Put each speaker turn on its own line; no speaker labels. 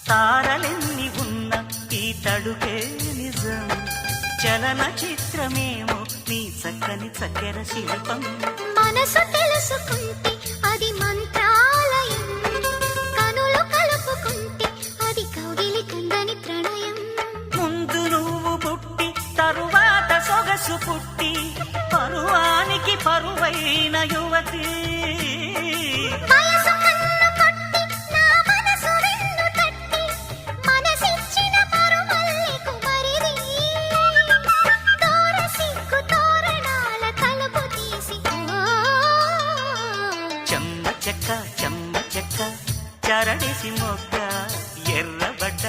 తారలెన్ని ఉన్న ఈ తడుకే నిజం, చలన చిత్రమేమో నీ చక్కని చక్కెర శిల్పం.
మనసు తెలుసుకుంటే అది మంత్రాలయం, కనులు కలుపుకుంటే అది కౌగిలి కందని ప్రణయం.
ముందు నువ్వు పుట్టి తరువాత సొగసు పుట్టి పరువానికి పరువైన యువతి.
వయసు కన్ను కొట్టి నా మనసు వెన్ను తట్టి మనసిచ్చిన పరుమల్లెకు మరిది. తోర సిగ్గు తోరణాల తలుపు తీసి
చెమ్మ చెక్క చరణేసి మొగ్గ ఎర్రబడ్డ